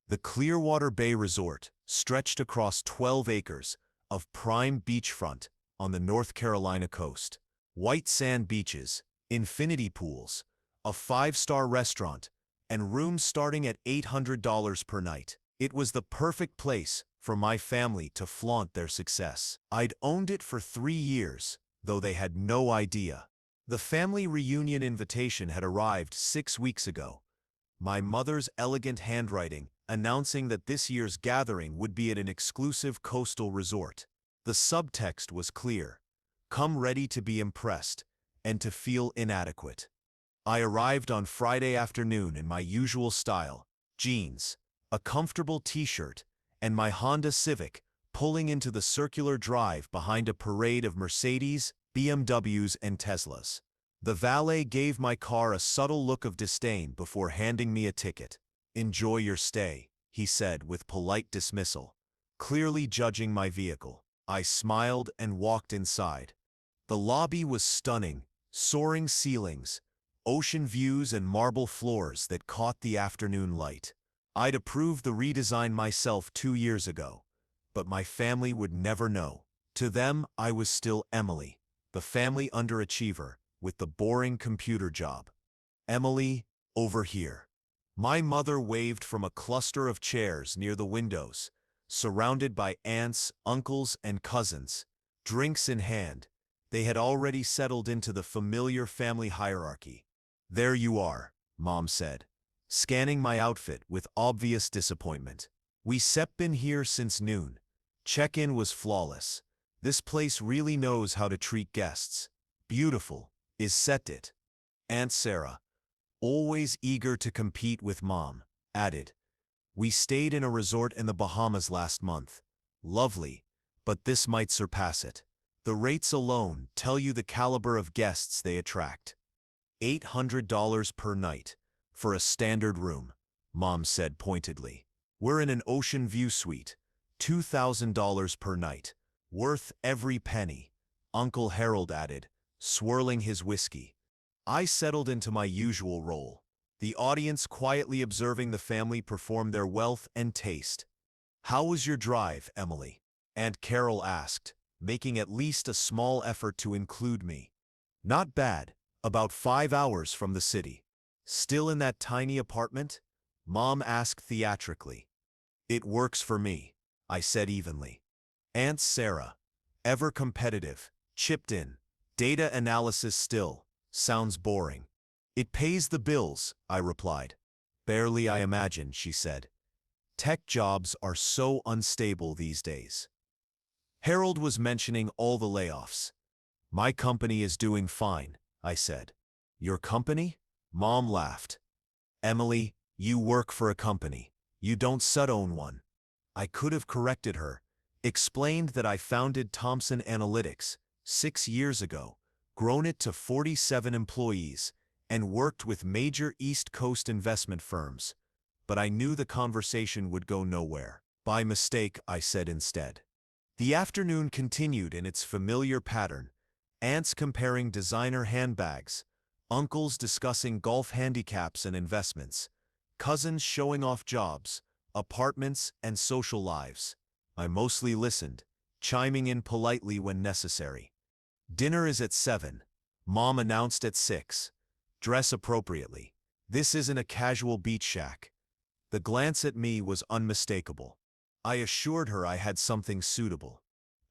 The Clearwater Bay Resort stretched across 12 acres of prime beachfront on the North Carolina coast. White sand beaches, infinity pools, a five-star restaurant, and rooms starting at $800 per night. It was the perfect place for my family to flaunt their success. I'd owned it for 3 years, though they had no idea. The family reunion invitation had arrived 6 weeks ago. My mother's elegant handwriting announcing that this year's gathering would be at an exclusive coastal resort. The subtext was clear: come ready to be impressed and to feel inadequate. I arrived on Friday afternoon in my usual style: jeans, a comfortable t-shirt, and my Honda Civic, pulling into the circular drive behind a parade of Mercedes, BMWs, and Teslas. The valet gave my car a subtle look of disdain before handing me a ticket. "Enjoy your stay," he said with polite dismissal, clearly judging my vehicle. I smiled and walked inside. The lobby was stunning: soaring ceilings, ocean views, and marble floors that caught the afternoon light. I'd approved the redesign myself 2 years ago, but my family would never know. To them, I was still Emily, the family underachiever with the boring computer job. "Emily, over here." My mother waved from a cluster of chairs near the windows, surrounded by aunts, uncles, and cousins. Drinks in hand, they had already settled into the familiar family hierarchy. "There you are," Mom said, scanning my outfit with obvious disappointment. "We've been here since noon. Check-in was flawless. This place really knows how to treat guests. Beautiful, isn't it?" Aunt Sarah, always eager to compete with Mom, added, "We stayed in a resort in the Bahamas last month. Lovely, but this might surpass it. The rates alone tell you the caliber of guests they attract. $800 per night for a standard room," Mom said pointedly. "We're in an ocean view suite, $2,000 per night. Worth every penny," Uncle Harold added, swirling his whiskey. I settled into my usual role, the audience quietly observing the family perform their wealth and taste. "How was your drive, Emily?" Aunt Carol asked, making at least a small effort to include me. "Not bad, about 5 hours from the city." "Still in that tiny apartment?" Mom asked theatrically. "It works for me," I said evenly. Aunt Sarah, ever competitive, chipped in. "Data analysis still sounds boring." "It pays the bills," I replied. "Barely, I imagine," she said. "Tech jobs are so unstable these days." Harold was mentioning all the layoffs. "My company is doing fine," I said. "Your company?" Mom laughed. "Emily, you work for a company. You don't own one." I could have corrected her, explained that I founded Thomson Analytics 6 years ago, grown it to 47 employees, and worked with major East Coast investment firms. But I knew the conversation would go nowhere. "By mistake," I said instead. The afternoon continued in its familiar pattern: aunts comparing designer handbags, uncles discussing golf handicaps and investments, cousins showing off jobs, apartments, and social lives. I mostly listened, chiming in politely when necessary. "Dinner is at 7, Mom announced at 6. Dress appropriately. This isn't a casual beach shack." The glance at me was unmistakable. I assured her I had something suitable.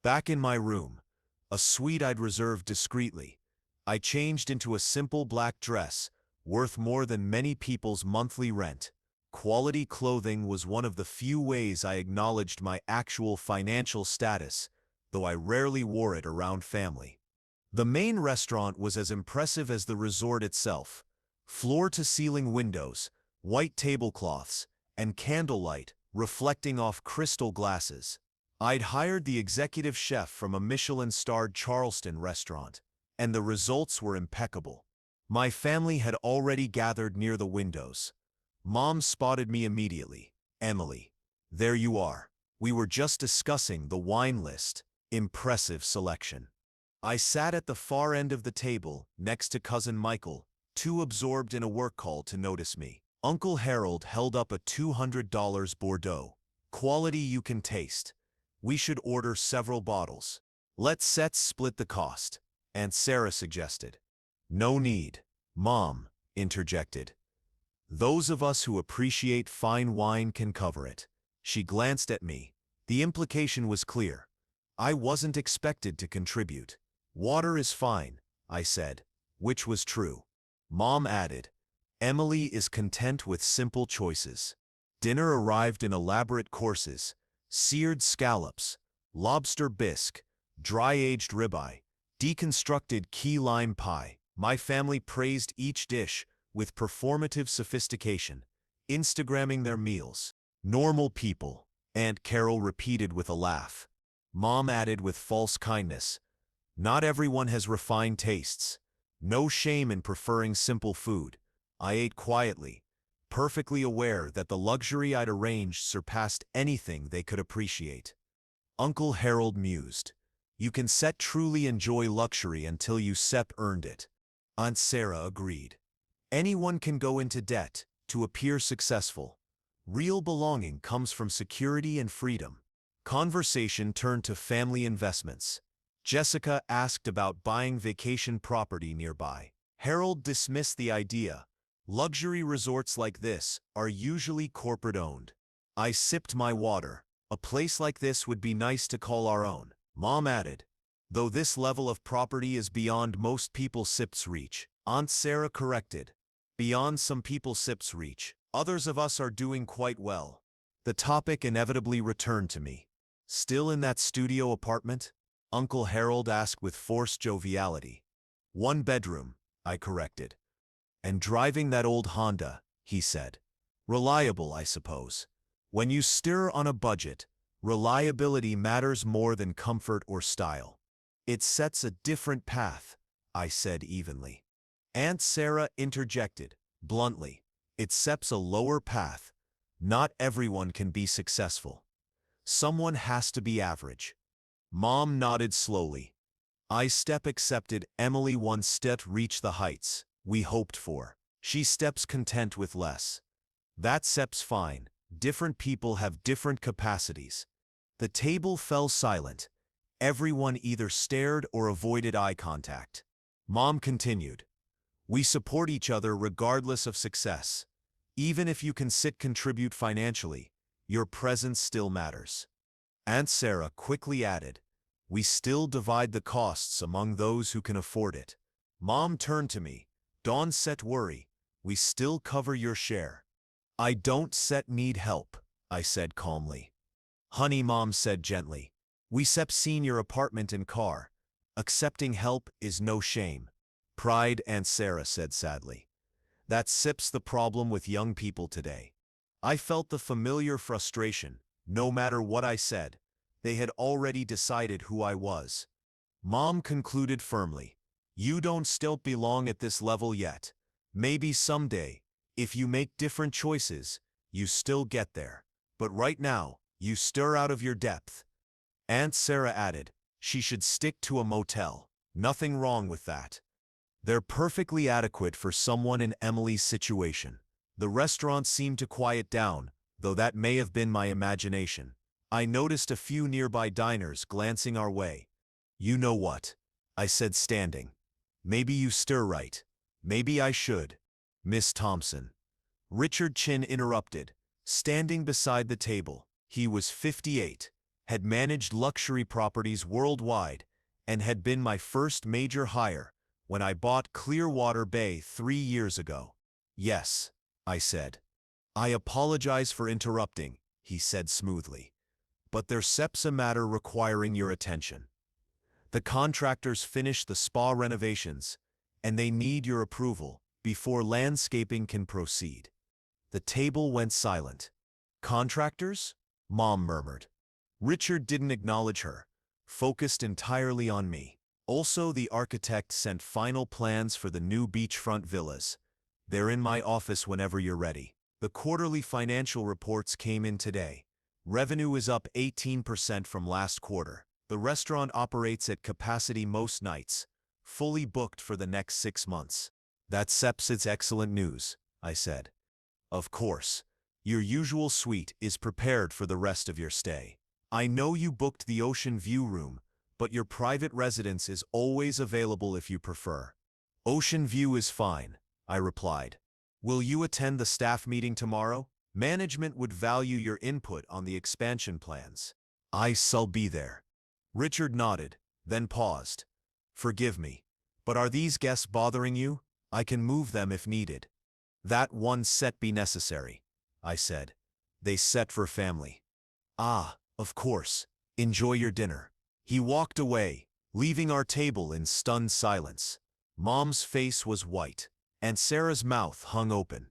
Back in my room, a suite I'd reserved discreetly, I changed into a simple black dress, worth more than many people's monthly rent. Quality clothing was one of the few ways I acknowledged my actual financial status, though I rarely wore it around family. The main restaurant was as impressive as the resort itself: floor-to-ceiling windows, white tablecloths, and candlelight reflecting off crystal glasses. I'd hired the executive chef from a Michelin-starred Charleston restaurant, and the results were impeccable. My family had already gathered near the windows. Mom spotted me immediately. "Emily, there you are. We were just discussing the wine list. Impressive selection." I sat at the far end of the table, next to cousin Michael, too absorbed in a work call to notice me. Uncle Harold held up a $200 Bordeaux. Quality you can taste. We should order several bottles. Let's split the cost, Aunt Sarah suggested. No need, Mom interjected. Those of us who appreciate fine wine can cover it. She glanced at me. The implication was clear. I wasn't expected to contribute. Water is fine, I said, which was true. Mom added, Emily is content with simple choices. Dinner arrived in elaborate courses, seared scallops, lobster bisque, dry-aged ribeye, deconstructed key lime pie. My family praised each dish with performative sophistication, Instagramming their meals. Normal people, Aunt Carol repeated with a laugh. Mom added with false kindness, not everyone has refined tastes. No shame in preferring simple food. I ate quietly, perfectly aware that the luxury I'd arranged surpassed anything they could appreciate. Uncle Harold mused, you can truly enjoy luxury until you earned it. Aunt Sarah agreed. Anyone can go into debt to appear successful. Real belonging comes from security and freedom. Conversation turned to family investments. Jessica asked about buying vacation property nearby. Harold dismissed the idea. Luxury resorts like this are usually corporate-owned. I sipped my water. A place like this would be nice to call our own, Mom added. Though this level of property is beyond most people's reach, Aunt Sarah corrected. Beyond some people's reach, others of us are doing quite well. The topic inevitably returned to me. Still in that studio apartment? Uncle Harold asked with forced joviality. 1 bedroom, I corrected. And driving that old Honda, he said. Reliable, I suppose. When you steer on a budget, reliability matters more than comfort or style. It sets a different path, I said evenly. Aunt Sarah interjected, bluntly. It sets a lower path. Not everyone can be successful. Someone has to be average. Mom nodded slowly. Accepted. Emily one step reached the heights we hoped for. She steps content with less. That step's fine. Different people have different capacities. The table fell silent. Everyone either stared or avoided eye contact. Mom continued. We support each other regardless of success. Even if you can contribute financially, your presence still matters. Aunt Sarah quickly added, we still divide the costs among those who can afford it. Mom turned to me. Don't worry, we still cover your share. I don't need help, I said calmly. Honey, Mom said gently. We seen your apartment and car. Accepting help is no shame. Pride, Aunt Sarah said sadly. That's the problem with young people today. I felt the familiar frustration. No matter what I said, they had already decided who I was. Mom concluded firmly. You don't still belong at this level yet. Maybe someday, if you make different choices, you still get there. But right now, you stir out of your depth. Aunt Sarah added, she should stick to a motel. Nothing wrong with that. They're perfectly adequate for someone in Emily's situation. The restaurant seemed to quiet down, though that may have been my imagination. I noticed a few nearby diners glancing our way. You know what? I said standing. Maybe you stir right. Maybe I should. Miss Thompson. Richard Chin interrupted, standing beside the table. He was 58, had managed luxury properties worldwide, and had been my first major hire when I bought Clearwater Bay 3 years ago. Yes, I said. I apologize for interrupting, he said smoothly. But there's a matter requiring your attention. The contractors finished the spa renovations, and they need your approval before landscaping can proceed. The table went silent. Contractors? Mom murmured. Richard didn't acknowledge her, focused entirely on me. Also, the architect sent final plans for the new beachfront villas. They're in my office whenever you're ready. The quarterly financial reports came in today. Revenue is up 18% from last quarter. The restaurant operates at capacity most nights, fully booked for the next 6 months. That's excellent news, I said. Of course. Your usual suite is prepared for the rest of your stay. I know you booked the ocean view room, but your private residence is always available if you prefer. Ocean view is fine, I replied. Will you attend the staff meeting tomorrow? Management would value your input on the expansion plans. I shall be there. Richard nodded, then paused. Forgive me, but are these guests bothering you? I can move them if needed. That one set be necessary, I said. They set for family. Ah, of course. Enjoy your dinner. He walked away, leaving our table in stunned silence. Mom's face was white, and Sarah's mouth hung open.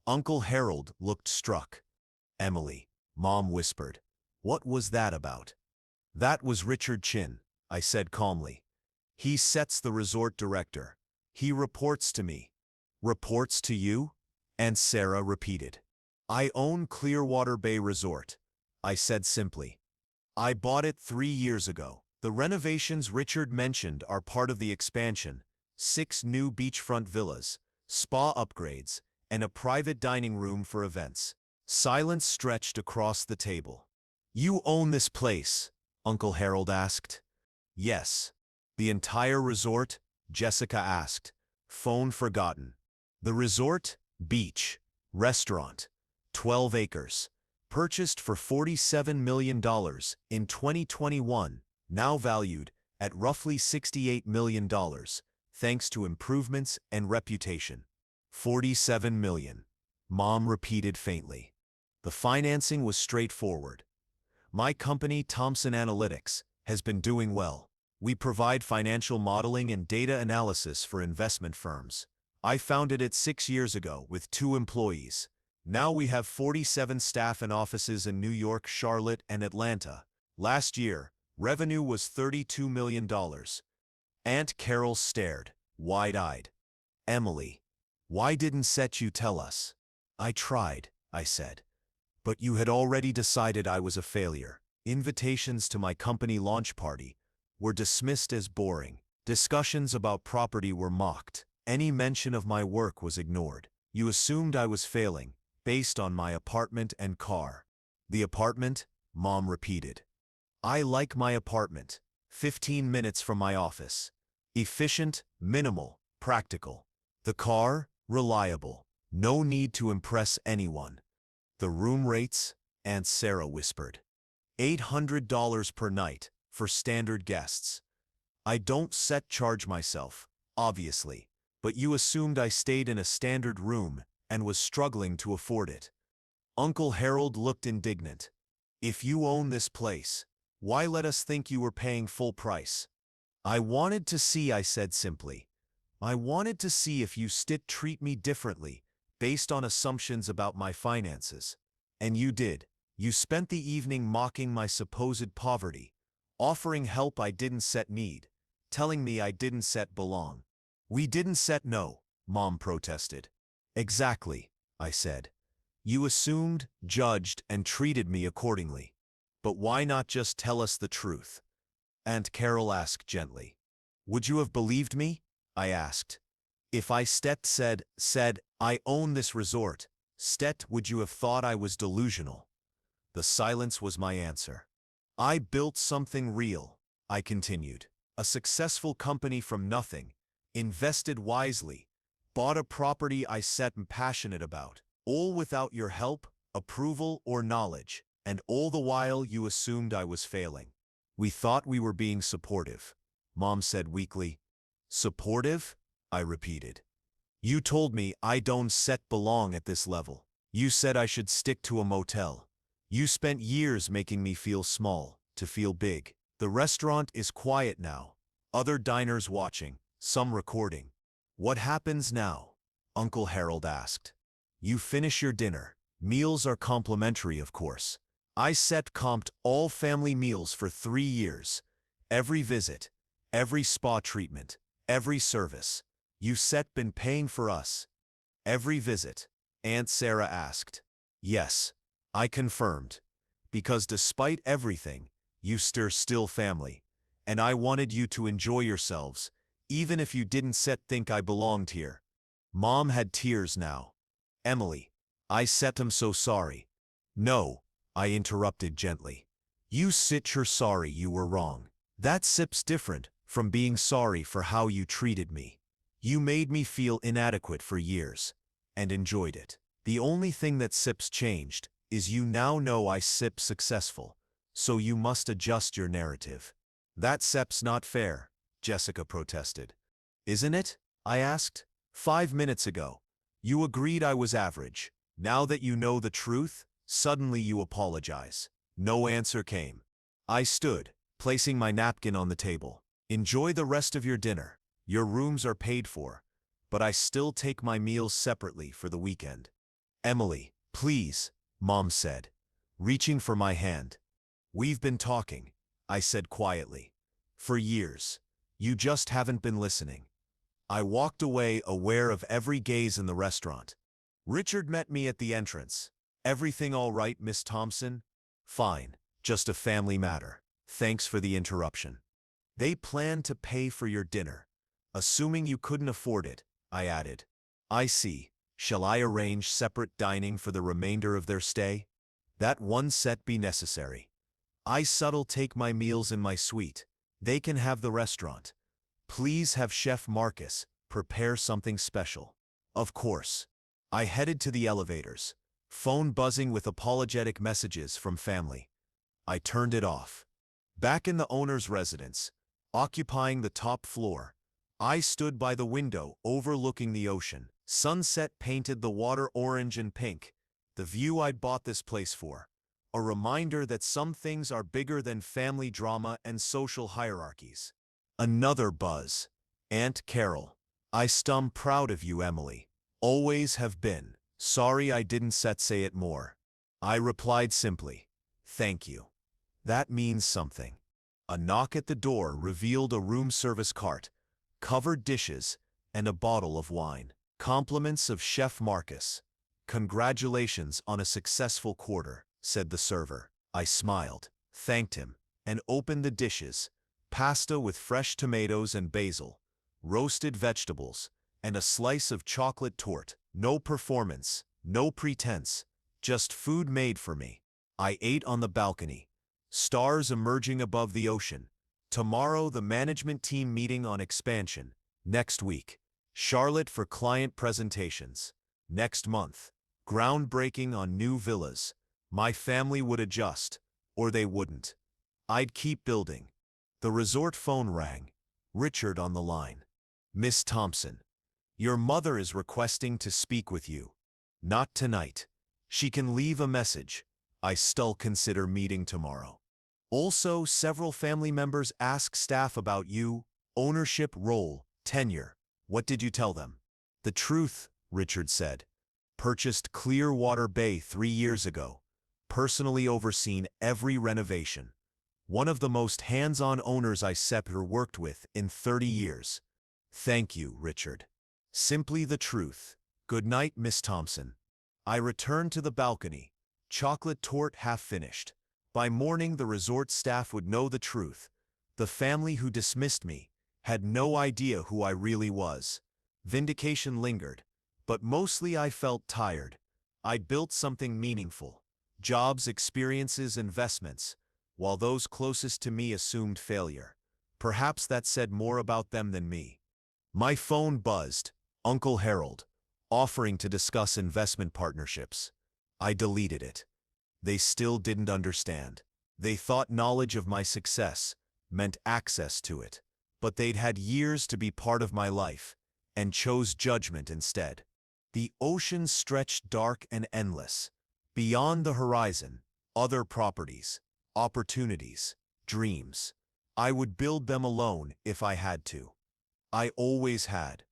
Uncle Harold looked struck. Emily, Mom whispered. What was that about? That was Richard Chin, I said calmly. He sets the resort director. He reports to me. Reports to you? And Sarah repeated. I own Clearwater Bay Resort, I said simply. I bought it 3 years ago. The renovations Richard mentioned are part of the expansion: 6 new beachfront villas, spa upgrades, and a private dining room for events. Silence stretched across the table. You own this place? Uncle Harold asked. Yes. The entire resort? Jessica asked. Phone forgotten. The resort? Beach. Restaurant. 12 acres. Purchased for $47 million in 2021, now valued at roughly $68 million, thanks to improvements and reputation. 47 million, Mom repeated faintly. The financing was straightforward. My company, Thomson Analytics, has been doing well. We provide financial modeling and data analysis for investment firms. I founded it 6 years ago with 2 employees. Now we have 47 staff and offices in New York, Charlotte, and Atlanta. Last year, revenue was $32 million. Aunt Carol stared, wide-eyed. Emily, why didn't you tell us? I tried, I said. But you had already decided I was a failure. Invitations to my company launch party were dismissed as boring. Discussions about property were mocked. Any mention of my work was ignored. You assumed I was failing, based on my apartment and car. The apartment? Mom repeated. I like my apartment. 15 minutes from my office. Efficient, minimal, practical. The car? Reliable. No need to impress anyone. The room rates? Aunt Sarah whispered. $800 per night for standard guests. I don't charge myself, obviously, but you assumed I stayed in a standard room and was struggling to afford it. Uncle Harold looked indignant. If you own this place, why let us think you were paying full price? I wanted to see, I said simply. I wanted to see if you treat me differently, based on assumptions about my finances. And you did. You spent the evening mocking my supposed poverty, offering help I didn't need, telling me I didn't belong. We didn't no, Mom protested. Exactly, I said. You assumed, judged, and treated me accordingly. But why not just tell us the truth? Aunt Carol asked gently. Would you have believed me? I asked. If I said, I own this resort, would you have thought I was delusional? The silence was my answer. I built something real, I continued. A successful company from nothing, invested wisely, bought a property I am passionate about, all without your help, approval, or knowledge, and all the while you assumed I was failing. We thought we were being supportive, Mom said weakly. Supportive? I repeated. You told me I don't belong at this level. You said I should stick to a motel. You spent years making me feel small, to feel big. The restaurant is quiet now. Other diners watching, some recording. What happens now? Uncle Harold asked. You finish your dinner. Meals are complimentary, of course. I comped all family meals for 3 years. Every visit, every spa treatment, every service. You been paying for us. Every visit? Aunt Sarah asked. Yes, I confirmed. Because despite everything, you still family. And I wanted you to enjoy yourselves, even if you didn't think I belonged here. Mom had tears now. Emily, I said, "I'm so sorry." "No," I interrupted gently. "You sit you're sorry you were wrong. That sip's different from being sorry for how you treated me. You made me feel inadequate for years, and enjoyed it. The only thing that sips changed is you now know I sip successful, so you must adjust your narrative." "That sep's not fair," Jessica protested. "Isn't it?" I asked. "5 minutes ago, you agreed I was average. Now that you know the truth, suddenly you apologize." No answer came. I stood, placing my napkin on the table. "Enjoy the rest of your dinner. Your rooms are paid for, but I still take my meals separately for the weekend." "Emily, please," Mom said, reaching for my hand. "We've been talking," I said quietly. "For years. You just haven't been listening." I walked away, aware of every gaze in the restaurant. Richard met me at the entrance. "Everything all right, Miss Thompson?" "Fine. Just a family matter. Thanks for the interruption." "They planned to pay for your dinner. Assuming you couldn't afford it," I added. "I see. Shall I arrange separate dining for the remainder of their stay?" "That one set be necessary. I subtle take my meals in my suite. They can have the restaurant. Please have Chef Marcus prepare something special." "Of course." I headed to the elevators, phone buzzing with apologetic messages from family. I turned it off. Back in the owner's residence, occupying the top floor, I stood by the window overlooking the ocean. Sunset painted the water orange and pink, the view I'd bought this place for. A reminder that some things are bigger than family drama and social hierarchies. Another buzz. "Aunt Carol. I stum proud of you, Emily. Always have been. Sorry I didn't say it more." I replied simply, "Thank you. That means something." A knock at the door revealed a room service cart, covered dishes, and a bottle of wine. "Compliments of Chef Marcus. Congratulations on a successful quarter," said the server. I smiled, thanked him, and opened the dishes. Pasta with fresh tomatoes and basil, roasted vegetables, and a slice of chocolate torte. No performance, no pretense, just food made for me. I ate on the balcony, stars emerging above the ocean. Tomorrow the management team meeting on expansion. Next week, Charlotte for client presentations. Next month, groundbreaking on new villas. My family would adjust, or they wouldn't. I'd keep building. The resort phone rang. Richard on the line. "Miss Thompson, your mother is requesting to speak with you." "Not tonight. She can leave a message. I still consider meeting tomorrow." "Also, several family members ask staff about you, ownership role, tenure. What did you tell them?" "The truth," Richard said. "Purchased Clearwater Bay 3 years ago. Personally overseen every renovation. One of the most hands-on owners I worked with in 30 years. "Thank you, Richard. Simply the truth. Good night, Miss Thompson." I returned to the balcony, chocolate torte half finished. By morning the resort staff would know the truth. The family who dismissed me had no idea who I really was. Vindication lingered, but mostly I felt tired. I'd built something meaningful. Jobs, experiences, investments, while those closest to me assumed failure. Perhaps that said more about them than me. My phone buzzed. Uncle Harold, offering to discuss investment partnerships. I deleted it. They still didn't understand. They thought knowledge of my success meant access to it. But they'd had years to be part of my life, and chose judgment instead. The ocean stretched dark and endless. Beyond the horizon, other properties, opportunities, dreams. I would build them alone if I had to. I always had.